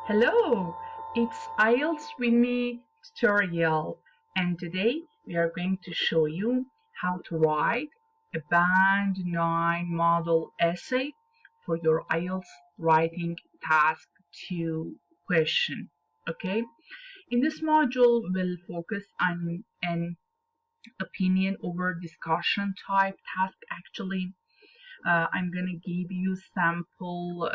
Hello, it's IELTS with me tutorial, and today we are going to show you how to write a Band 9 model essay for your IELTS writing task 2 question. Okay, in this module we'll focus on an opinion over discussion type task actually. I'm gonna give you sample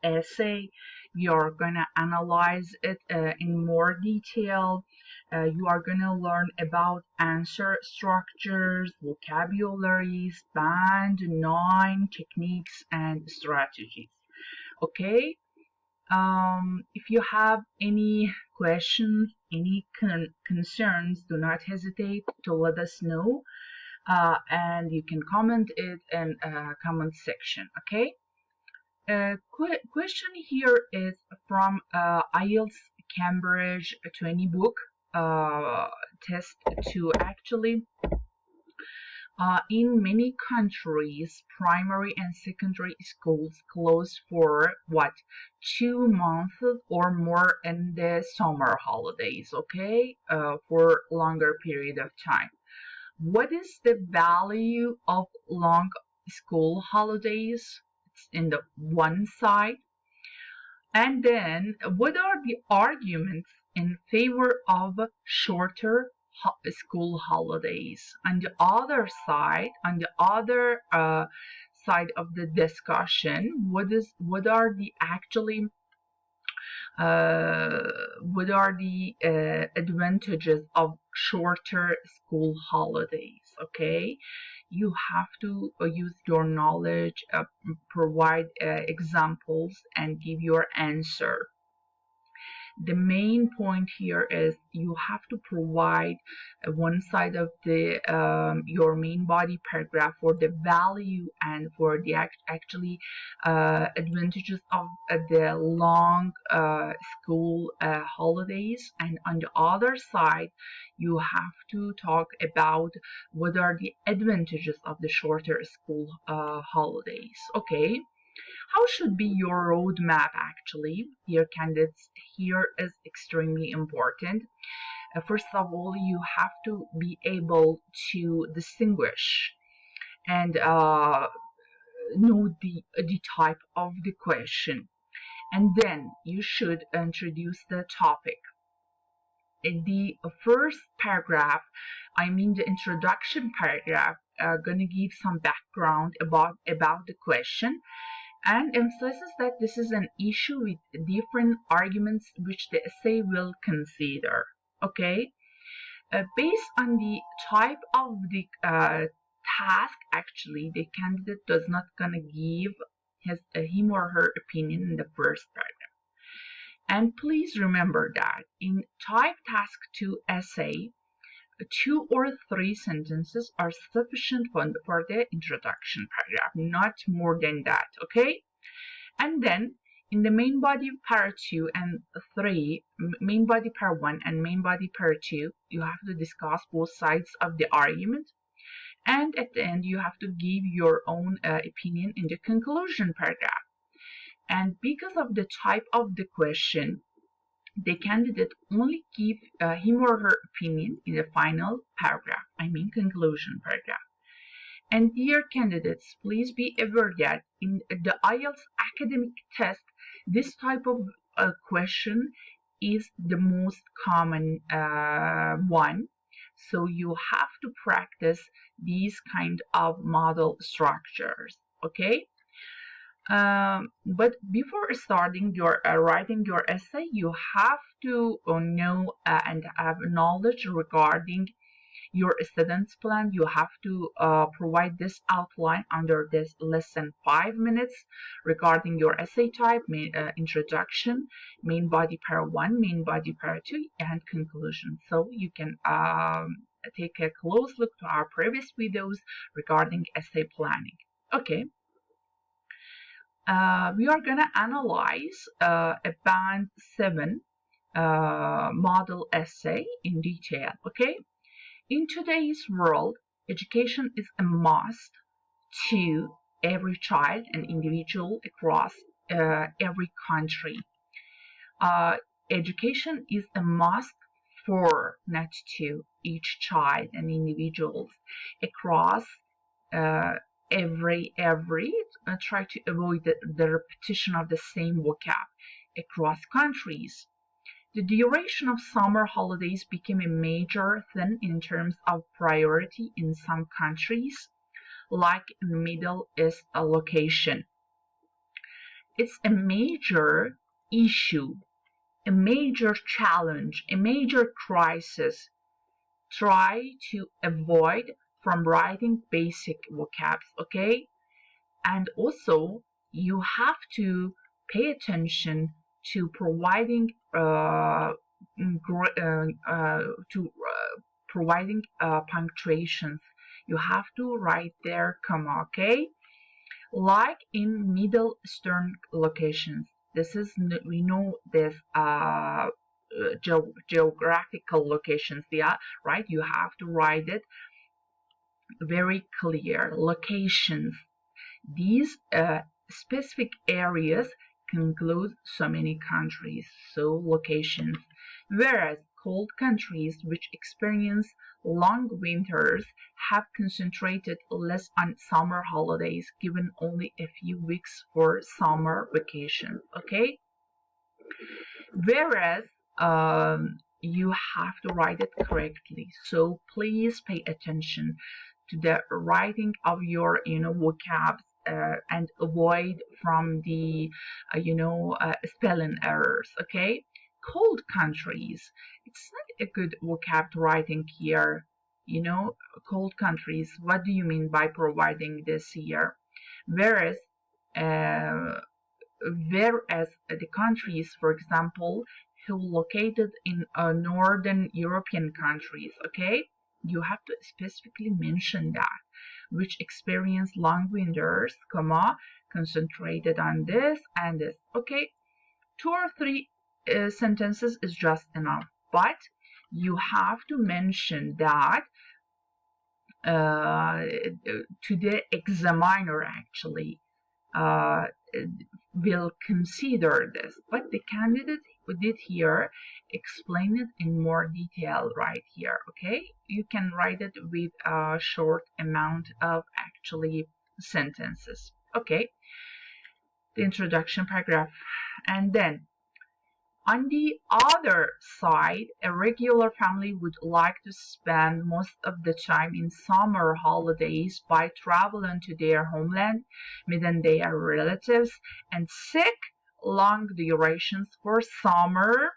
essay. We are gonna analyze it in more detail. You are gonna learn about answer structures, vocabularies, band 9 techniques and strategies. Okay. If you have any questions, any concerns, do not hesitate to let us know, and you can comment it in comment section. Okay. Question here is from IELTS Cambridge 20 book, test 2 actually. In many countries, primary and secondary schools close for 2 months or more in the summer holidays, okay, for longer period of time. What is the value of long school holidays? It's in the one side. And then what are the arguments in favor of shorter school holidays? On the other side, on the other side of the discussion, what are the actually advantages of shorter school holidays? Okay, you have to use your knowledge, provide examples, and give your answer. The main point here is you have to provide one side of the your main body paragraph for the value and for the actually advantages of the long school holidays, and on the other side you have to talk about what are the advantages of the shorter school holidays. Okay. How should be your roadmap actually, dear candidates? Here is extremely important. First of all, you have to be able to distinguish and know the type of the question. And then you should introduce the topic. In the first paragraph, I mean the introduction paragraph, gonna give some background about the question and emphasizes that this is an issue with different arguments which the essay will consider. Okay, based on the type of the task, actually the candidate does not gonna give him or her opinion in the first paragraph. And please remember that in type task 2 essay, 2 or 3 sentences are sufficient for the introduction paragraph, not more than that. Okay, and then in the main body para 2 and 3, main body para 1 and main body para 2, you have to discuss both sides of the argument, and at the end you have to give your own opinion in the conclusion paragraph. And because of the type of the question, the candidate only give him or her opinion in the final paragraph, I mean conclusion paragraph. And dear candidates, please be aware that in the IELTS academic test, this type of question is the most common one. So you have to practice these kind of model structures, okay? But before starting your writing your essay, you have to know and have knowledge regarding your student's plan. You have to provide this outline under this less than 5 minutes regarding your essay type, introduction, main body para 1, main body para 2, and conclusion. So you can take a close look to our previous videos regarding essay planning. Okay. We are going to analyze a band 7 model essay in detail. Okay, in today's world, education is a must to every child and individual across every country. Uh, Education is a must for, not to, each child and individuals across uh, every try to avoid the repetition of the same vocab across countries. The duration of summer holidays became a major thing in terms of priority in some countries, like Middle East location. It's a major issue, a major challenge, a major crisis. Try to avoid from writing basic vocabs, okay? And also, you have to pay attention to providing punctuations. You have to write there, comma, okay? Like in Middle Eastern locations. This is, we know this geographical locations, yeah, right? You have to write it very clear. Locations. These specific areas can include so many countries, so locations. Whereas cold countries which experience long winters have concentrated less on summer holidays, given only a few weeks for summer vacations. Okay? Whereas you have to write it correctly. So please pay attention to the writing of your vocabs and avoid from the spelling errors. Okay, cold countries, it's not a good vocab writing here. Cold countries, what do you mean by providing this here? Whereas uh, the countries, for example, who located in northern European countries, okay, you have to specifically mention that, which experience long winters, comma, concentrated on this and this, okay. Two or three sentences is just enough, but you have to mention that uh, to the examiner actually uh, will consider this, but the candidate who did here explain it in more detail right here. Okay, you can write it with a short amount of actually sentences. Okay, the introduction paragraph. And then on the other side, a regular family would like to spend most of the time in summer holidays by traveling to their homeland, meeting their relatives, and seek long durations for summer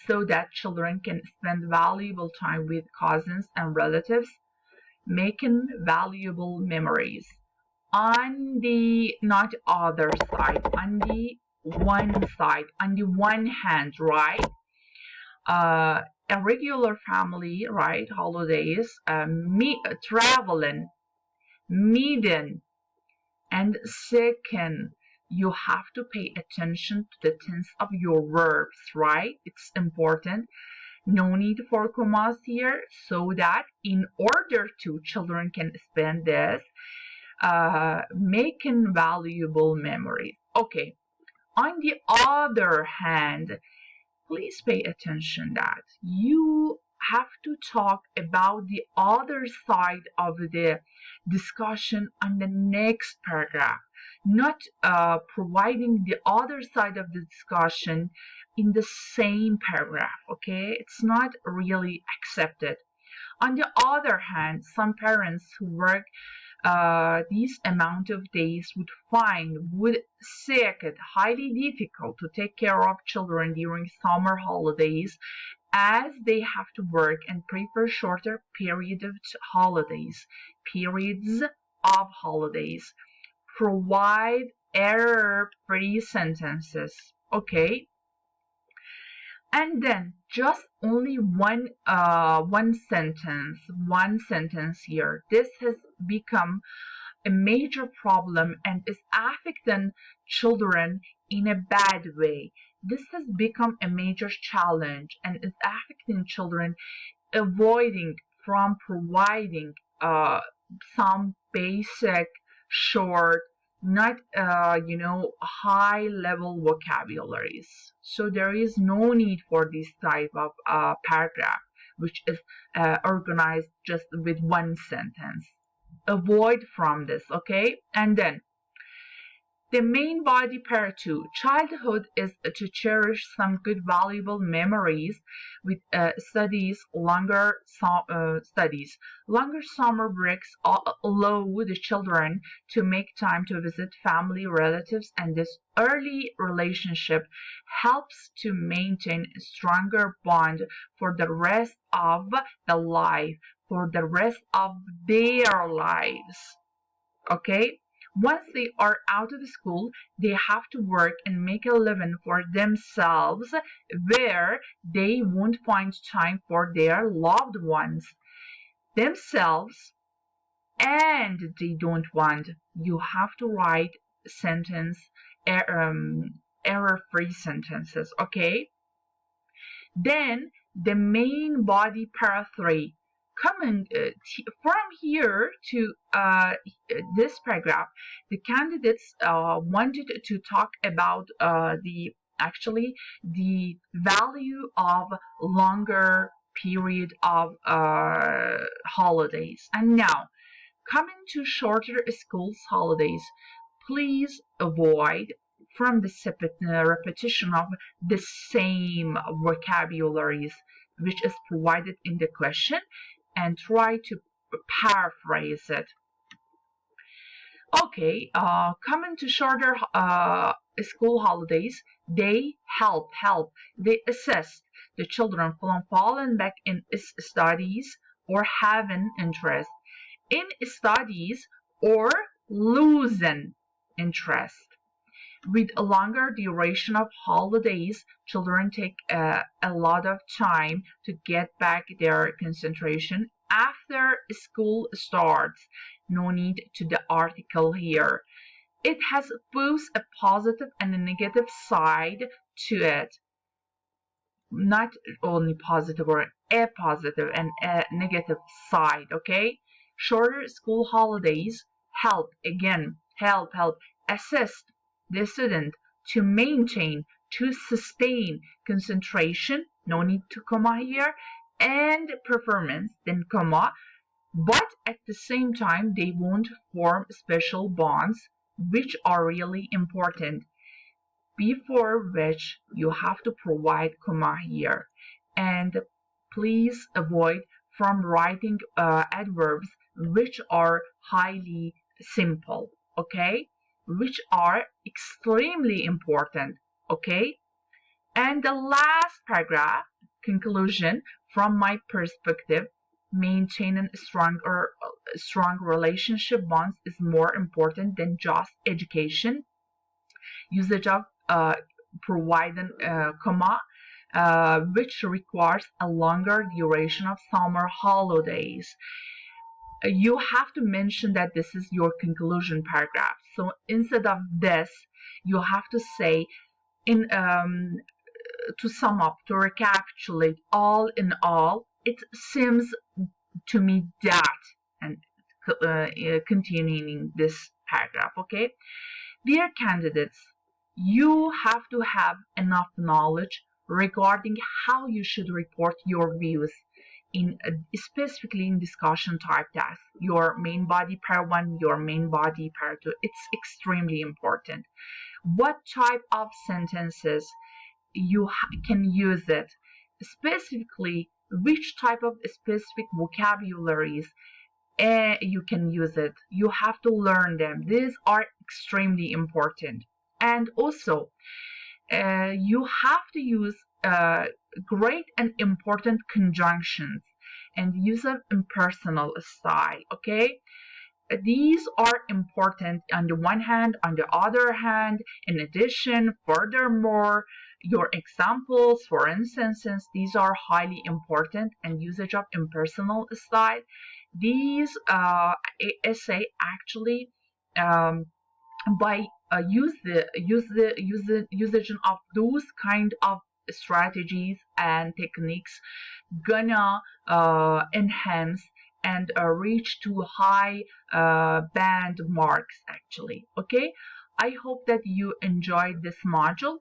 so that children can spend valuable time with cousins and relatives, making valuable memories. On the not other side, on the one side, on the one hand, right? A regular family, right? Holidays, traveling, meeting, and second, you have to pay attention to the tense of your verbs, right? It's important. No need for commas here, so that in order to children can spend this making valuable memories. Okay, on the other hand, please pay attention that you have to talk about the other side of the discussion on the next paragraph, not providing the other side of the discussion in the same paragraph. Okay, it's not really accepted. On the other hand, some parents who work this amount of days would seek it highly difficult to take care of children during summer holidays, as they have to work and prefer shorter periods of holidays. Provide error-free sentences. Okay, and then just only one sentence here. This has become a major problem and is affecting children in a bad way. This has become a major challenge and is affecting children, avoiding from providing some basic short not high level vocabularies. So there is no need for this type of paragraph which is organized just with one sentence. Avoid from this, okay? And then the main body part two. Childhood is to cherish some good, valuable memories with studies. Longer summer breaks allow the children to make time to visit family, relatives, and this early relationship helps to maintain a stronger bond for the rest of the life, for the rest of their lives. Okay, once they are out of the school, they have to work and make a living for themselves where they won't find time for their loved ones themselves, and they don't want. You have to write sentence error free sentences. Okay, then the main body para 3. Coming from here to this paragraph, the candidates wanted to talk about the actually the value of longer period of holidays. And now, coming to shorter schools holidays, please avoid from the repetition of the same vocabularies which is provided in the question, and try to paraphrase it. Okay, coming to shorter school holidays, they they assist the children from falling back in studies or having interest in studies or losing interest. With a longer duration of holidays, children take a lot of time to get back their concentration after school starts. No need to the article here. It has both a positive and a negative side to it. Not only positive or a positive and a negative side, okay? Shorter school holidays help assist the student to maintain, to sustain concentration, no need to comma here, and performance, then comma, but at the same time they won't form special bonds which are really important, before which you have to provide comma here. And please avoid from writing adverbs which are highly simple, okay, which are extremely important, okay. And the last paragraph, conclusion, from my perspective, maintaining strong relationship bonds is more important than just education. Usage of providing comma, which requires a longer duration of summer holidays. You have to mention that this is your conclusion paragraph. So instead of this, you have to say, in to sum up, to recapitulate, all in all, it seems to me that, and continuing this paragraph, okay? Dear candidates, you have to have enough knowledge regarding how you should report your views in specifically in discussion type tasks. Your main body part 1, your main body part 2. It's extremely important. What type of sentences you can use it, specifically which type of specific vocabularies you can use it. You have to learn them. These are extremely important. And also, you have to use great and important conjunctions and use of impersonal style, okay? These are important on the one hand. On the other hand, in addition, furthermore, your examples, for instances, these are highly important, and usage of impersonal style. These essay actually um, by usage of those kind of strategies and techniques gonna enhance and reach to high band marks actually. Okay, I hope that you enjoyed this module.